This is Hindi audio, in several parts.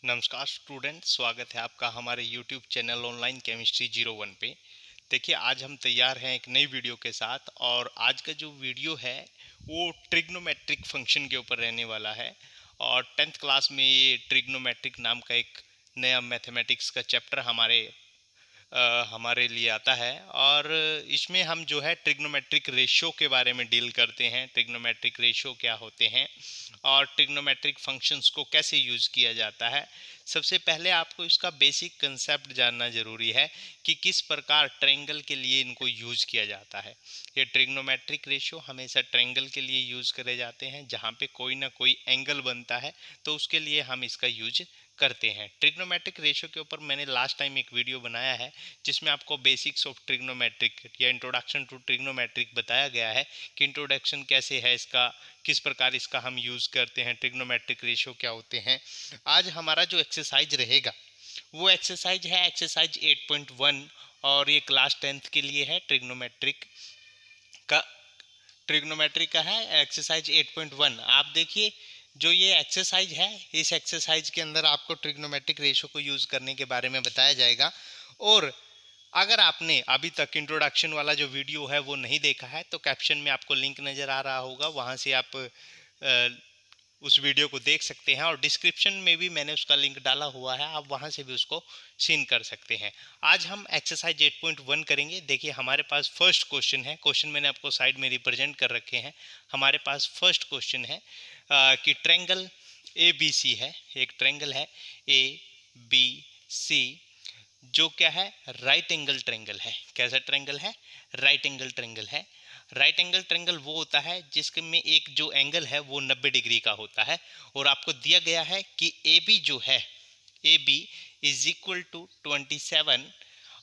नमस्कार स्टूडेंट, स्वागत है आपका हमारे यूट्यूब चैनल ऑनलाइन केमिस्ट्री 01 पे। देखिए, आज हम तैयार हैं एक नई वीडियो के साथ और आज का जो वीडियो है वो ट्रिग्नोमेट्रिक फंक्शन के ऊपर रहने वाला है। और 10th क्लास में ये ट्रिग्नोमेट्रिक नाम का एक नया मैथमेटिक्स का चैप्टर हमारे लिए आता है। और इसमें हम जो है ट्रिग्नोमेट्रिक रेशियो के बारे में डील करते हैं। ट्रिग्नोमेट्रिक रेशियो क्या होते हैं और ट्रिग्नोमेट्रिक फंक्शंस को कैसे यूज़ किया जाता है। सबसे पहले आपको इसका बेसिक कंसेप्ट जानना ज़रूरी है कि किस प्रकार ट्रायंगल के लिए इनको यूज़ किया जाता है। ये ट्रिग्नोमेट्रिक रेशियो हमेशा ट्रायंगल के लिए यूज़ करे जाते हैं, जहाँ पे कोई ना कोई एंगल बनता है तो उसके लिए हम इसका यूज करते हैं। ट्रिग्नोमेट्रिक रेशियो के ऊपर मैंने लास्ट टाइम एक वीडियो बनाया है जिसमें आपको बेसिक्स ऑफ ट्रिग्नोमेट्रिक या इंट्रोडक्शन टू ट्रिग्नोमेट्रिक बताया गया है कि इंट्रोडक्शन कैसे है इसका, किस प्रकार इसका हम यूज़ करते हैं, ट्रिग्नोमेट्रिक रेशियो क्या होते हैं। आज हमारा जो एक्सरसाइज रहेगा वो एक्सरसाइज है एक्सरसाइज 8.1 और ये क्लास 10th के लिए है। ट्रिग्नोमेट्रिक का है एक्सरसाइज 8.1। आप देखिए, जो ये एक्सरसाइज है इस एक्सरसाइज के अंदर आपको ट्रिग्नोमेट्रिक रेशियो को यूज़ करने के बारे में बताया जाएगा। और अगर आपने अभी तक इंट्रोडक्शन वाला जो वीडियो है वो नहीं देखा है तो कैप्शन में आपको लिंक नज़र आ रहा होगा, वहाँ से आप उस वीडियो को देख सकते हैं। और डिस्क्रिप्शन में भी मैंने उसका लिंक डाला हुआ है, आप वहाँ से भी उसको सीन कर सकते हैं। आज हम एक्सरसाइज 8.1 करेंगे। देखिए, हमारे पास फर्स्ट क्वेश्चन है। क्वेश्चन मैंने आपको साइड में रिप्रेजेंट कर रखे हैं। हमारे पास फर्स्ट क्वेश्चन है कि ट्रायंगल ABC है, एक ट्रायंगल है ABC जो क्या है, राइट एंगल ट्रायंगल है। कैसा ट्रायंगल है? राइट एंगल ट्रायंगल है। राइट एंगल ट्रायंगल वो होता है जिसके में एक जो एंगल है वो 90 डिग्री का होता है। और आपको दिया गया है कि AB जो है, AB इज इक्वल टू 27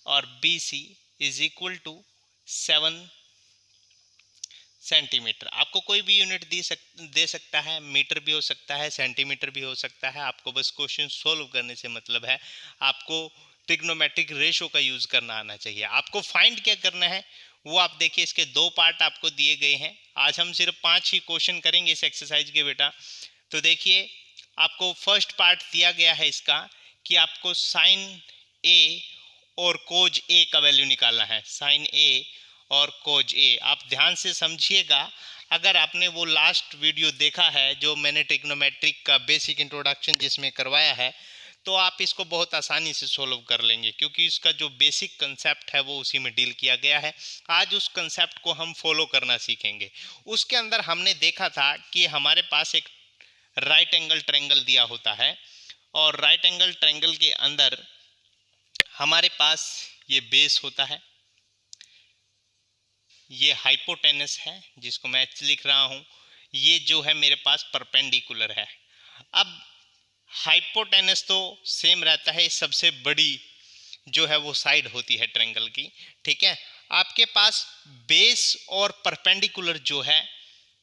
और BC is equal to 7 centimetre. आपको कोई भी यूनिट दे सकता है, मीटर भी हो सकता है, सेंटीमीटर भी हो सकता है। आपको बस क्वेश्चन सोल्व करने से मतलब है, आपको ट्रिग्नोमेट्रिक रेशियो का यूज करना आना चाहिए। आपको फाइंड क्या करना है वो आप देखिए, इसके दो पार्ट आपको दिए गए हैं। आज हम सिर्फ 5 ही क्वेश्चन करेंगे इस एक्सरसाइज के बेटा। तो देखिए, आपको फर्स्ट पार्ट दिया गया है इसका कि आपको साइन ए और कोज ए का वैल्यू निकालना है। साइन ए और कोज ए, आप ध्यान से समझिएगा। अगर आपने वो लास्ट वीडियो देखा है जो मैंने ट्रिग्नोमेट्रिक का बेसिक इंट्रोडक्शन जिसमें करवाया है, तो आप इसको बहुत आसानी से सोल्व कर लेंगे, क्योंकि इसका जो बेसिक कंसेप्ट है वो उसी में डील किया गया है। आज उस कंसेप्ट को हम फॉलो करना सीखेंगे। उसके अंदर हमने देखा था कि हमारे पास एक राइट एंगल ट्रायंगल दिया होता है और राइट एंगल ट्रायंगल के अंदर हमारे पास ये बेस होता है, ये हाइपोटेनस है जिसको मैं H लिख रहा हूँ, ये जो है मेरे पास परपेंडिकुलर है। अब हाइपोटेनस तो सेम रहता है, सबसे बड़ी जो है वो साइड होती है ट्रायंगल की, ठीक है। आपके पास बेस और परपेंडिकुलर जो है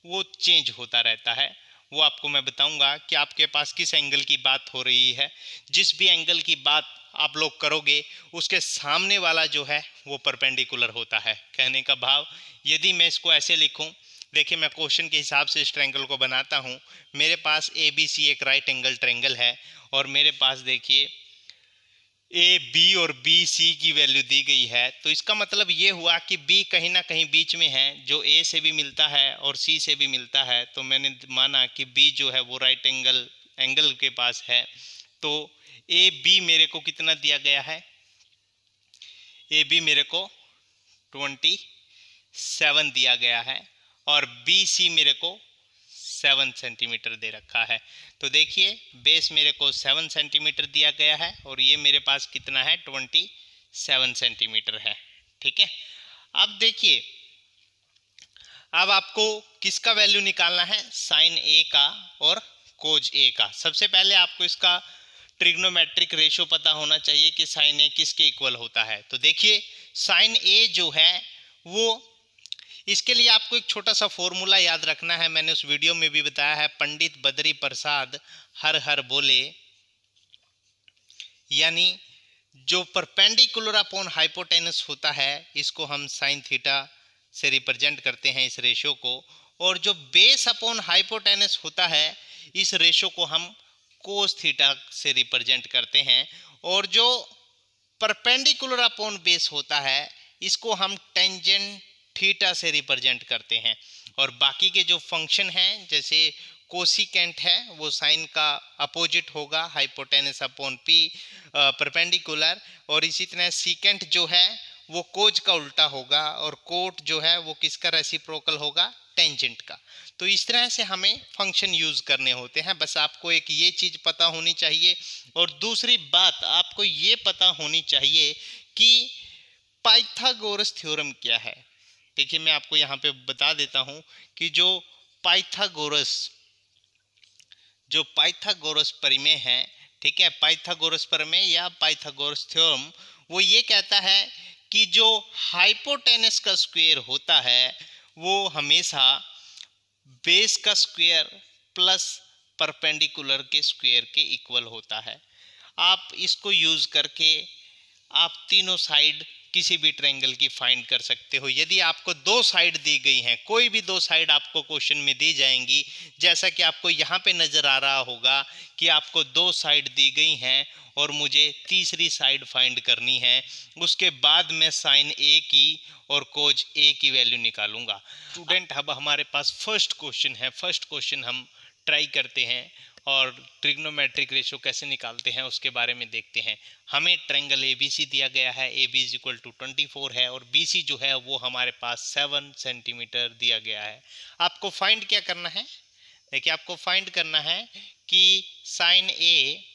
वो चेंज होता रहता है। वो आपको मैं बताऊंगा कि आपके पास किस एंगल की बात हो रही है। जिस भी एंगल की बात आप लोग करोगे उसके सामने वाला जो है वो परपेंडिकुलर होता है। कहने का भाव, यदि मैं इसको ऐसे लिखूं, देखिए मैं क्वेश्चन के हिसाब से इस ट्रायंगल को बनाता हूं। मेरे पास ABC एक राइट एंगल ट्रायंगल है और मेरे पास देखिए AB और BC की वैल्यू दी गई है। तो इसका मतलब ये हुआ कि B कहीं ना कहीं बीच में है, जो A से भी मिलता है और C से भी मिलता है। तो मैंने माना कि B जो है वो राइट एंगल के पास है। तो AB मेरे को कितना दिया गया है? AB मेरे को 27 दिया गया है और BC मेरे को 7 सेंटीमीटर दे रखा है। तो देखिए, बेस मेरे को 7 सेंटीमीटर दिया गया है और ये मेरे पास कितना है? 27 सेंटीमीटर है, ठीक है। अब देखिए, अब आपको किसका वैल्यू निकालना है? साइन ए का और कोज ए का। सबसे पहले आपको इसका ट्रिग्नोमेट्रिक रेशियो पता होना चाहिए कि साइन ए किसके इक्वल होता है। तो देखिए, साइन ए जो है वो, इसके लिए आपको एक छोटा सा फॉर्मूला याद रखना है। मैंने उस वीडियो में भी बताया है, पंडित बद्री प्रसाद हर हर बोले, यानी जो परपेंडिकुलर अपॉन हाइपोटेनस होता है इसको हम साइन थीटा से रिप्रेजेंट करते हैं इस रेशियो को, और जो बेस अपॉन हाइपोटेनस होता है इस रेशियो को हम कोस थीटा से रिप्रेजेंट करते हैं, और जो परपेंडिकुलर अपॉन बेस होता है इसको हम टेंजेंट थीटा से रिप्रेजेंट करते हैं। और बाकी के जो फंक्शन हैं जैसे कोसिकेंट है वो साइन का अपोजिट होगा, हाइपोटेनस अपॉन पी परपेंडिकुलर, और इसी तरह सीकेंट जो है वो कोज का उल्टा होगा, और कोट जो है वो किसका रेसिप्रोकल होगा, टेंजेंट का। तो इस तरह से हमें फंक्शन यूज करने होते हैं, बस आपको एक ये चीज पता होनी चाहिए। और दूसरी बात आपको ये पता होनी चाहिए कि पाइथागोरस थ्योरम क्या है। देखिए मैं आपको यहाँ पे बता देता हूँ कि जो पाइथागोरस प्रमेय है, ठीक है, पाइथागोरस प्रमेय या पाइथागोरस थ्योरम, वो ये कहता है कि जो हाइपोटेनस का स्क्वायर होता है वो हमेशा बेस का स्क्वायर प्लस परपेंडिकुलर के स्क्वायर के इक्वल होता है। आप इसको यूज करके आप तीनों साइड किसी भी ट्रायंगल की फाइंड कर सकते हो। यदि आपको दो साइड दी गई हैं, कोई भी दो साइड आपको क्वेश्चन में दी जाएंगी, जैसा कि आपको यहाँ पे नजर आ रहा होगा कि आपको दो साइड दी गई हैं और मुझे तीसरी साइड फाइंड करनी है, उसके बाद मैं साइन ए की और कोज ए की वैल्यू निकालूंगा। स्टूडेंट अब हमारे पास फर्स्ट क्वेश्चन है, फर्स्ट क्वेश्चन हम ट्राई करते हैं और ट्रिग्नोमेट्रिक रेशो कैसे निकालते हैं उसके बारे में देखते हैं। हमें ट्रायंगल ABC दिया गया है, AB इज इक्वल टू 24 है, और BC जो है वो हमारे पास 7 सेंटीमीटर दिया गया है। आपको फाइंड क्या करना है, देखिए आपको फाइंड करना है कि साइन ए,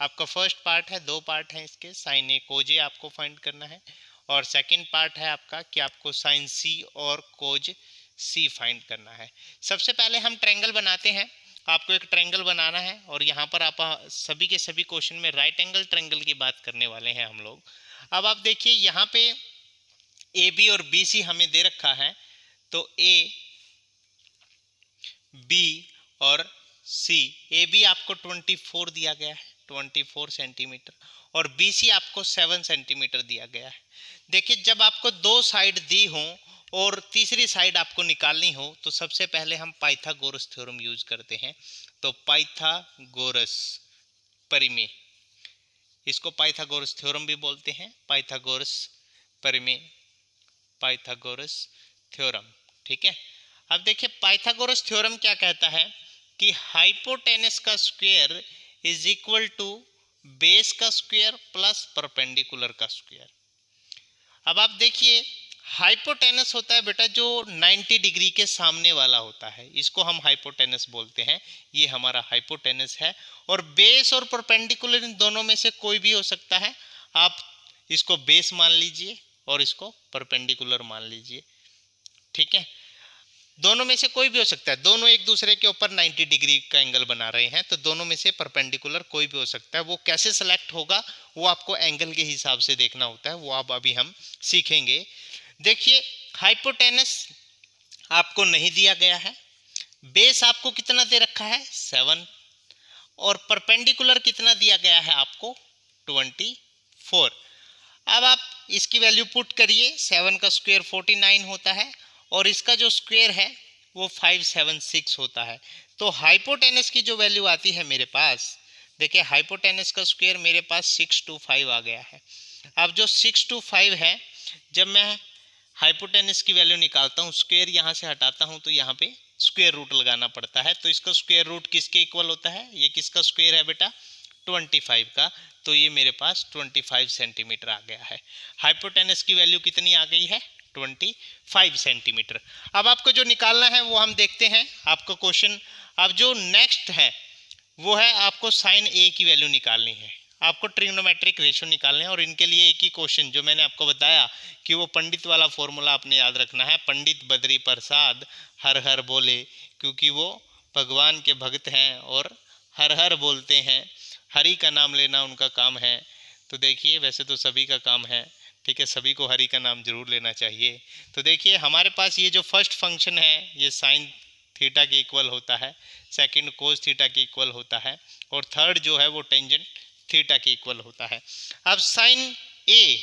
आपका फर्स्ट पार्ट है, दो पार्ट है इसके, साइन ए कोज ए आपको फाइंड करना है, और सेकंड पार्ट है आपका कि आपको साइन सी और कोज सी फाइंड करना है। सबसे पहले हम ट्रायंगल बनाते हैं, आपको एक ट्रायंगल बनाना है, और यहाँ पर आप सभी के सभी क्वेश्चन में राइट एंगल ट्रायंगल की बात करने वाले हैं हम लोग। अब आप देखिए यहाँ पे ए बी और बी सी हमें दे रखा है, तो ए बी और सी, ए बी आपको 24 दिया गया है, 24 सेंटीमीटर, और बी सी आपको 7 सेंटीमीटर दिया गया है। देखिए जब आपको दो साइड दी हो और तीसरी साइड आपको निकालनी हो तो सबसे पहले हम पाइथागोरस थ्योरम यूज करते हैं। तो पाइथागोरस प्रमेय, इसको पाइथागोरस थ्योरम भी बोलते हैं, पाइथागोरस प्रमेय, पाइथागोरस थ्योरम, ठीक है। अब देखिए पाइथागोरस थ्योरम क्या कहता है कि हाइपोटेनस का square is equal to base का स्क्वायर प्लस परपेंडिकुलर का स्क्वायर। अब आप देखिए हाइपोटेनस होता है बेटा जो 90 डिग्री के सामने वाला होता है, इसको हम हाइपोटेनस बोलते हैं, ये हमारा हाइपोटेनस है। और बेस और परपेंडिकुलर इन दोनों में से कोई भी हो सकता है, आप इसको बेस मान लीजिए और इसको परपेंडिकुलर मान लीजिए, ठीक है, दोनों में से कोई भी हो सकता है, दोनों एक दूसरे के ऊपर 90 डिग्री का एंगल बना रहे हैं, तो दोनों में से परपेंडिकुलर कोई भी हो सकता है। वो कैसे सेलेक्ट होगा वो आपको एंगल के हिसाब से देखना होता है, वो आप अभी हम सीखेंगे। देखिए हाइपोटेनस आपको नहीं दिया गया है, बेस आपको कितना दे रखा है 7, और परपेंडिकुलर कितना दिया गया है आपको 24। अब आप इसकी वैल्यू पुट करिए, 7 का स्क्वायर 49 होता है और इसका जो स्क्वायर है वो 576 होता है। तो हाइपोटेनस की जो वैल्यू आती है मेरे पास, देखिए हाइपोटेनस का स्क्वायर मेरे पास 625 आ गया है। अब जो 625 है, जब मैं हाइपोटेनस की वैल्यू निकालता हूँ, स्क्वायर यहाँ से हटाता हूँ तो यहाँ पे स्क्वायर रूट लगाना पड़ता है, तो इसका स्क्वायर रूट किसके इक्वल होता है, ये किसका स्क्वायर है बेटा 25 का, तो ये मेरे पास 25 सेंटीमीटर आ गया है। हाइपोटेनस की वैल्यू कितनी आ गई है 25 सेंटीमीटर। अब आपको जो निकालना है वो हम देखते हैं आपका क्वेश्चन। अब जो नेक्स्ट है वो है आपको साइन ए की वैल्यू निकालनी है, आपको ट्रिग्नोमेट्रिक रेशियो निकालने हैं, और इनके लिए एक ही क्वेश्चन जो मैंने आपको बताया कि वो पंडित वाला फॉर्मूला आपने याद रखना है, पंडित बद्री प्रसाद हर हर बोले, क्योंकि वो भगवान के भक्त हैं और हर हर बोलते हैं, हरि का नाम लेना उनका काम है। तो देखिए वैसे तो सभी का काम है, ठीक है, सभी को हरि का नाम जरूर लेना चाहिए। तो देखिए हमारे पास ये जो फर्स्ट फंक्शन है ये साइन थीटा के इक्वल होता है, सेकंड कोस थीटा के इक्वल होता है, और थर्ड जो है वो टेंजेंट थीटा के इक्वल होता है। अब साइन ए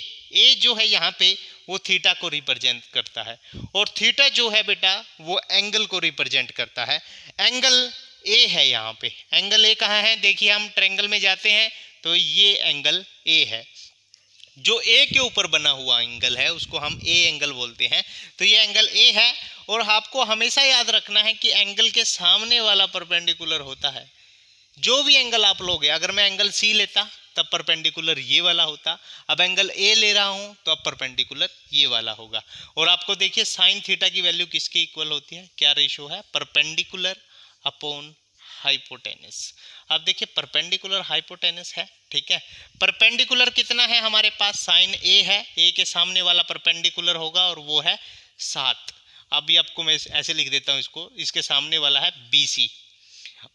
जो है यहाँ पे वो थीटा को रिप्रेजेंट करता है, और थीटा जो है बेटा वो एंगल को रिप्रेजेंट करता है। एंगल ए है, यहाँ पे एंगल ए कहाँ है, देखिए हम ट्रायंगल में जाते हैं तो ये एंगल ए है, जो ए के ऊपर बना हुआ एंगल है उसको हम ए एंगल बोलते हैं। तो ये एंगल ए है, और आपको हमेशा याद रखना है कि एंगल के सामने वाला परपेंडिकुलर होता है। जो भी एंगल आप लोगे, अगर मैं एंगल सी लेता तब परपेंडिकुलर ये वाला होता, अब एंगल ए ले रहा हूं तो अब परपेंडिकुलर ये वाला होगा। और आपको देखिए साइन थीटा की वैल्यू किसके इक्वल होती है, क्या रेशो है, परपेंडिकुलर अपॉन हाइपोटेनस। अब देखिए परपेंडिकुलर हाइपोटेनस है, ठीक है। परपेंडिकुलर कितना है हमारे पास, साइन ए है, ए के सामने वाला परपेंडिकुलर होगा और वो है 7। अभी आपको मैं ऐसे लिख देता हूं इसको, इसके सामने वाला है BC,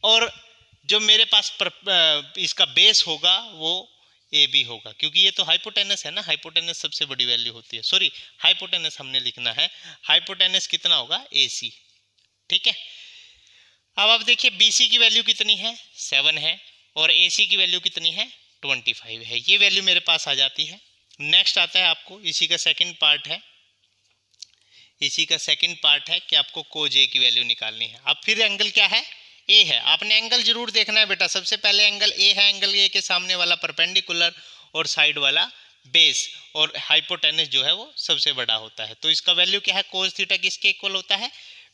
और जो मेरे पास इसका बेस होगा वो AB होगा, क्योंकि ये तो हाइपोटेनस है ना, हाइपोटेनस सबसे बड़ी वैल्यू होती है, सॉरी हाइपोटेनस हमने लिखना है, हाइपोटेनस कितना होगा AC, ठीक है। अब आप देखिए BC की वैल्यू कितनी है, 7 है, और AC की वैल्यू कितनी है, 25 है, ये वैल्यू मेरे पास आ जाती है। नेक्स्ट आता है आपको इसी का सेकंड पार्ट है, इसी का सेकंड पार्ट है कि आपको कोज ए की वैल्यू निकालनी है। अब फिर एंगल क्या है, ए है, आपने एंगल जरूर देखना है बेटा, सबसे पहले एंगल ए है, एंगल ए के सामने वाला परपेंडिकुलर और साइड वाला बेस, और हाइपोटेनस जो है वो सबसे बड़ा होता है। तो इसका वैल्यू क्या है, कोस थीटा किसके इक्वल होता है,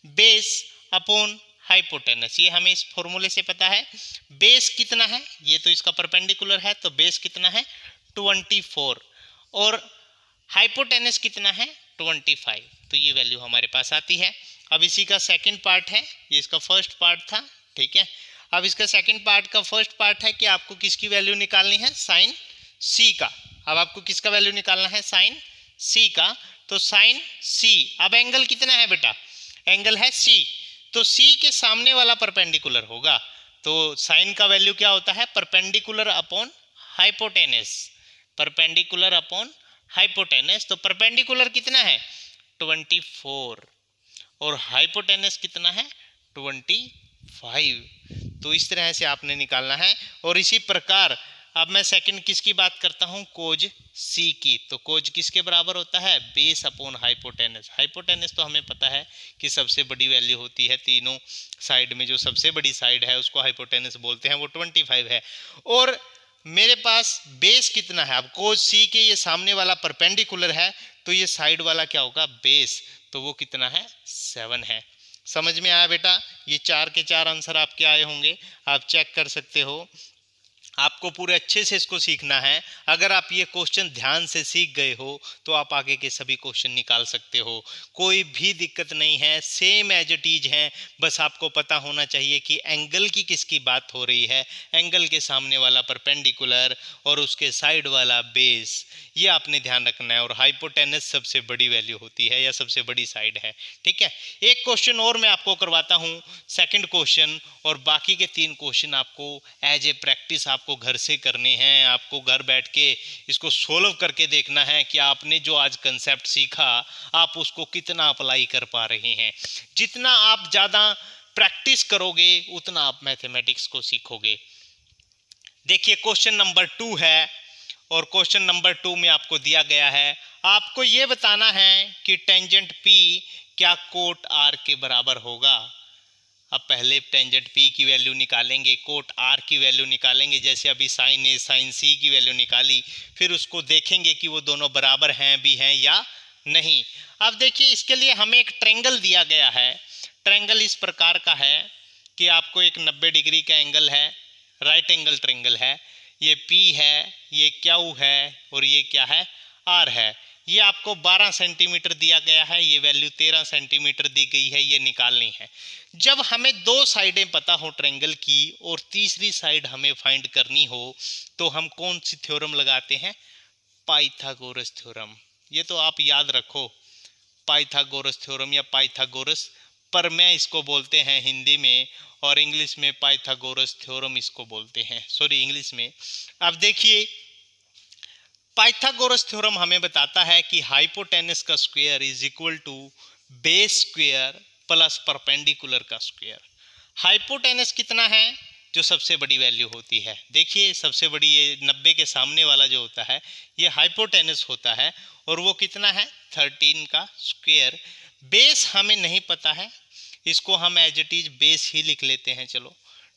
बेस अपॉन हाइपोटेनस, ये हमें इस फॉर्मूले से पता है। बेस कितना है, ये तो इसका परपेंडिकुलर है तो बेस कितना है 24, और हाइपोटेनस कितना है 25, तो ये वैल्यू हमारे पास आती है। अब इसी का सेकंड पार्ट है, ये इसका फर्स्ट पार्ट था, ठीक है। अब इसका सेकंड पार्ट का फर्स्ट पार्ट है कि आपको किसकी वैल्यू निकालनी है, साइन सी का। अब आपको किसका वैल्यू निकालना है, साइन सी का, तो साइन सी, अब एंगल कितना है बेटा, एंगल है सी, तो सी के सामने वाला परपेंडिकुलर होगा, तो साइन का वैल्यू क्या होता है, perpendicular upon hypotenuse, perpendicular upon hypotenuse. तो परपेंडिकुलर कितना है 24, और हाइपोटेनस कितना है 25, तो इस तरह से आपने निकालना है। और इसी प्रकार अब मैं सेकंड किसकी बात करता हूं, कोज सी की, तो कोज किसके बराबर होता है, बेस अपॉन हाइपोटेनस। हाइपोटेनस तो हमें पता है कि सबसे बड़ी वैल्यू होती है, तीनों साइड में जो सबसे बड़ी साइड है उसको हाइपोटेनस बोलते हैं, वो 25 है, और मेरे पास बेस कितना है, अब कोज सी के ये सामने वाला परपेंडिकुलर है तो ये साइड वाला क्या होगा, बेस, तो वो कितना है 7 है। समझ में आया बेटा, ये 4 के 4 आंसर आपके आए होंगे, आप चेक कर सकते हो। आपको पूरे अच्छे से इसको सीखना है, अगर आप ये क्वेश्चन ध्यान से सीख गए हो तो आप आगे के सभी क्वेश्चन निकाल सकते हो, कोई भी दिक्कत नहीं है, सेम एज इट इज है। बस आपको पता होना चाहिए कि एंगल की किसकी बात हो रही है, एंगल के सामने वाला परपेंडिकुलर और उसके साइड वाला बेस, ये आपने ध्यान रखना है। और हाइपोटेनस सबसे बड़ी वैल्यू होती है या सबसे बड़ी साइड है, ठीक है। एक क्वेश्चन और मैं आपको करवाता हूँ, सेकंड क्वेश्चन, और बाकी के 3 क्वेश्चन आपको एज ए प्रैक्टिस आपको घर से करने हैं, आपको घर बैठ के इसको सोल्व करके देखना है कि आपने जो आज कंसेप्ट सीखा आप उसको कितना अप्लाई कर पा रहे हैं। जितना आप ज़्यादा प्रैक्टिस करोगे उतना आप मैथमेटिक्स को सीखोगे। देखिए क्वेश्चन नंबर 2 है, और क्वेश्चन नंबर 2 में आपको दिया गया है, आपको ये बताना है कि टेंजेंट P क्या कोट R के बराबर होगा। अब पहले टेंजेंट P की वैल्यू निकालेंगे, कोट R की वैल्यू निकालेंगे, जैसे अभी साइन A साइन C की वैल्यू निकाली, फिर उसको देखेंगे कि वो दोनों बराबर हैं भी हैं या नहीं। अब देखिए इसके लिए हमें एक ट्रायंगल दिया गया है, ट्रायंगल इस प्रकार का है कि आपको एक 90 डिग्री का एंगल है, राइट एंगल ट्रायंगल है, ये P है, ये Q है, और ये क्या है R है। ये आपको 12 सेंटीमीटर दिया गया है, ये वैल्यू 13 सेंटीमीटर दी गई है, ये निकालनी है। जब हमें 2 साइडें पता हो ट्रायंगल की और तीसरी साइड हमें फाइंड करनी हो तो हम कौन सी थ्योरम लगाते हैं, पाइथागोरस थ्योरम। ये तो आप याद रखो, पाइथागोरस थ्योरम या पाइथागोरस, पर मैं इसको बोलते हैं हिंदी में, और इंग्लिश में पाइथागोरस थ्योरम इसको बोलते हैं, सॉरी इंग्लिश में। अब देखिए पाइथागोरस थ्योरम हमें बताता है कि हाइपोटेनस का square is equal to base square plus perpendicular का स्क्वायर। हाइपोटेनस कितना है, जो सबसे बड़ी वैल्यू होती है, देखिए सबसे बड़ी ये 90 के सामने वाला जो होता है ये हाइपोटेनस होता है, और वो कितना है 13 का स्क्वायर। बेस हमें नहीं पता है, इसको हम एज इट इज बेस ही लिख लेते हैं, चलो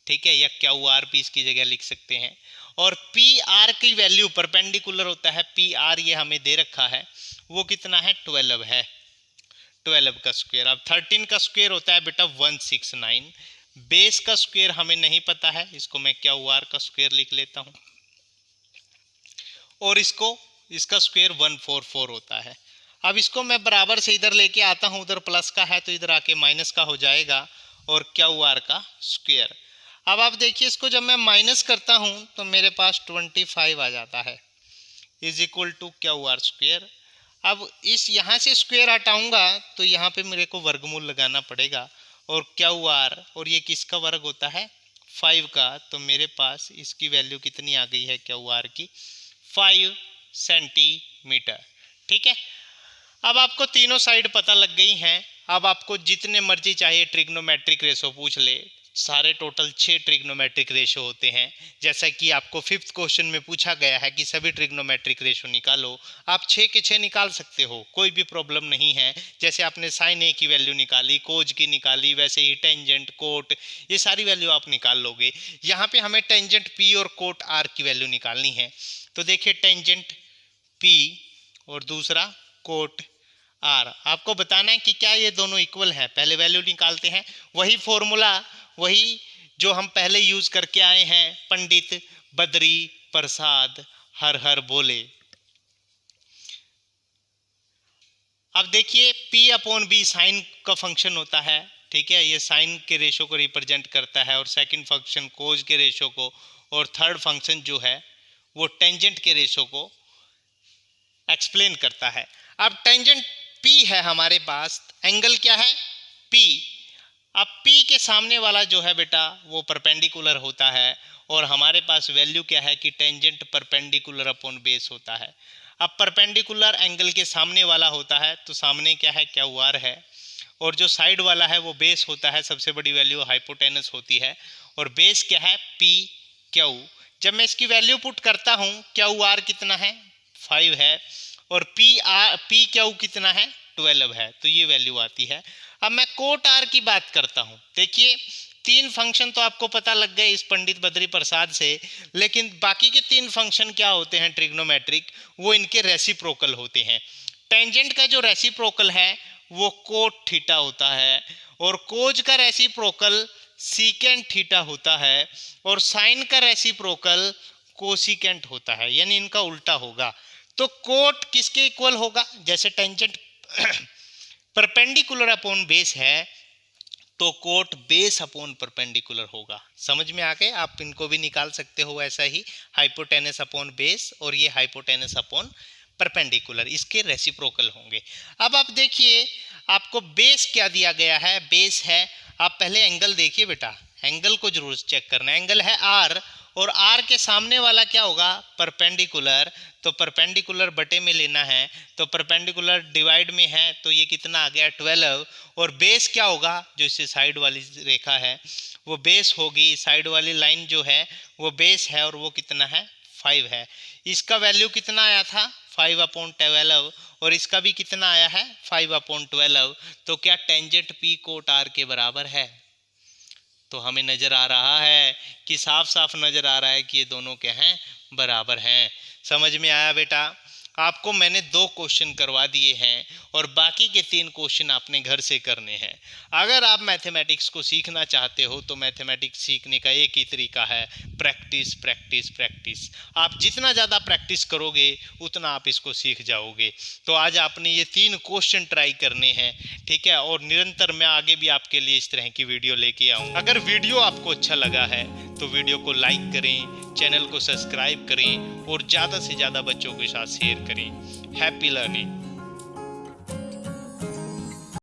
ठीक है, या क्यू आर पी इसकी जगह लिख सकते हैं। और पी आर की वैल्यू परपेंडिकुलर होता है, पी आर ये हमें दे रखा है, वो कितना है 12 है, 12 का स्क्वायर। अब 13 का स्क्वायर होता है बेटा 169, बेस का स्क्वायर हमें नहीं पता है, इसको मैं क्यू आर का स्क्वायर लिख लेता हूँ, और इसका स्क्वायर 144 होता है। अब इसको मैं बराबर से इधर लेके आता हूँ, उधर प्लस का है तो इधर आके माइनस का हो जाएगा, और क्यू आर का स्क्वायर। अब आप देखिए इसको जब मैं माइनस करता हूँ तो मेरे पास 25 आ जाता है, is equal to Q R square. अब इस यहाँ से स्क्वायर हटाऊंगा तो यहाँ पे मेरे को वर्गमूल लगाना पड़ेगा, और क्यू आर, और ये किसका वर्ग होता है 5 का, तो मेरे पास इसकी वैल्यू कितनी आ गई है क्यू आर की 5 सेंटीमीटर। ठीक है, अब आपको तीनों साइड पता लग गई हैं। अब आपको जितने मर्जी चाहिए ट्रिग्नोमेट्रिक रेशो पूछ ले, सारे टोटल 6 ट्रिग्नोमेट्रिक रेशो होते हैं, जैसा कि आपको 5th क्वेश्चन में पूछा गया है कि सभी ट्रिग्नोमेट्रिक रेशो निकालो। आप 6 के 6 निकाल सकते हो, कोई भी प्रॉब्लम नहीं है। जैसे आपने साइन ए की वैल्यू निकाली, कोज की निकाली, वैसे ही टेंजेंट, कोट, ये सारी वैल्यू आप निकाल लोगे। यहाँ पे हमें टेंजेंट पी और कोट आर की वैल्यू निकालनी है। तो देखिए टेंजेंट पी और दूसरा कोट आर, आपको बताना है कि क्या ये दोनों इक्वल हैं। पहले वैल्यू निकालते हैं, वही फॉर्मूला, वही जो हम पहले यूज करके आए हैं, पंडित बद्री प्रसाद हर हर बोले। अब देखिए P अपॉन बी साइन का फंक्शन होता है, ठीक है, ये साइन के रेशो को रिप्रेजेंट करता है, और सेकंड फंक्शन कोज के रेशो को, और थर्ड फंक्शन जो है वो टेंजेंट के रेशो को एक्सप्लेन करता है। अब टेंजेंट P है हमारे पास, एंगल क्या है P। अब P के सामने वाला जो है बेटा वो परपेंडिकुलर होता है, और हमारे पास वैल्यू क्या है कि टेंजेंट परपेंडिकुलर अपॉन बेस होता है। अब परपेंडिकुलर एंगल के सामने वाला होता है, तो सामने क्या है क्यू आर है, और जो साइड वाला है वो बेस होता है, सबसे बड़ी वैल्यू हाइपोटेनस होती है, और बेस क्या है पी क्यू। जब मैं इसकी वैल्यू पुट करता हूँ, क्यू आर कितना है 5 है, और पी क्यू कितना है 12 है, तो ये वैल्यू आती है। अब मैं कोट आर की बात करता हूँ, देखिए 3 फंक्शन तो आपको पता लग गए इस पंडित बद्री प्रसाद से, लेकिन बाकी के 3 फंक्शन क्या होते हैं ट्रिग्नोमेट्रिक, वो इनके रेसिप्रोकल होते हैं। टेंजेंट का जो रेसिप्रोकल है वो कोट थीटा होता है, और कोज का रेसिप्रोकल सीकेंट थीटा होता है, और साइन का रेसिप्रोकल कोसिकेंट होता है, यानी इनका उल्टा होगा। तो कोट किसके इक्वल होगा, जैसे टेंजेंट परपेंडिकुलर अपॉन बेस है, तो कोट बेस अपॉन परपेंडिकुलर होगा। समझ में आ गए, आप इनको भी निकाल सकते हो ऐसा ही, हाइपोटेनस अपॉन बेस, और ये हाइपोटेनस अपॉन परपेंडिकुलर, इसके रेसिप्रोकल होंगे। अब आप देखिए आपको बेस क्या दिया गया है, बेस है, आप पहले एंगल देखिए बेटा, एंगल को जरूर चेक करना है। एंगल है आर, और आर के सामने वाला क्या होगा परपेंडिकुलर, तो परपेंडिकुलर बटे में लेना है, तो परपेंडिकुलर डिवाइड में है, तो ये कितना आ गया 12, और बेस क्या होगा, जो इससे साइड वाली रेखा है वो बेस होगी, साइड वाली लाइन जो है वो बेस है, और वो कितना है 5 है। इसका वैल्यू कितना आया था 5/12, और इसका भी कितना आया है 5/12, तो क्या टेंजेंट पी कोट आर के बराबर है। तो हमें नजर आ रहा है कि साफ साफ नजर आ रहा है कि ये दोनों क्या हैं बराबर हैं। समझ में आया बेटा, आपको मैंने 2 क्वेश्चन करवा दिए हैं, और बाकी के 3 क्वेश्चन आपने घर से करने हैं। अगर आप मैथमेटिक्स को सीखना चाहते हो तो मैथमेटिक्स सीखने का एक ही तरीका है, प्रैक्टिस प्रैक्टिस प्रैक्टिस। आप जितना ज़्यादा प्रैक्टिस करोगे उतना आप इसको सीख जाओगे। तो आज आपने ये 3 क्वेश्चन ट्राई करने हैं, ठीक है, और निरंतर मैं आगे भी आपके लिए इस तरह की वीडियो लेके आऊँ। अगर वीडियो आपको अच्छा लगा है तो वीडियो को लाइक करें, चैनल को सब्सक्राइब करें, और ज़्यादा से ज़्यादा बच्चों के साथ शेयर करें। Happy learning.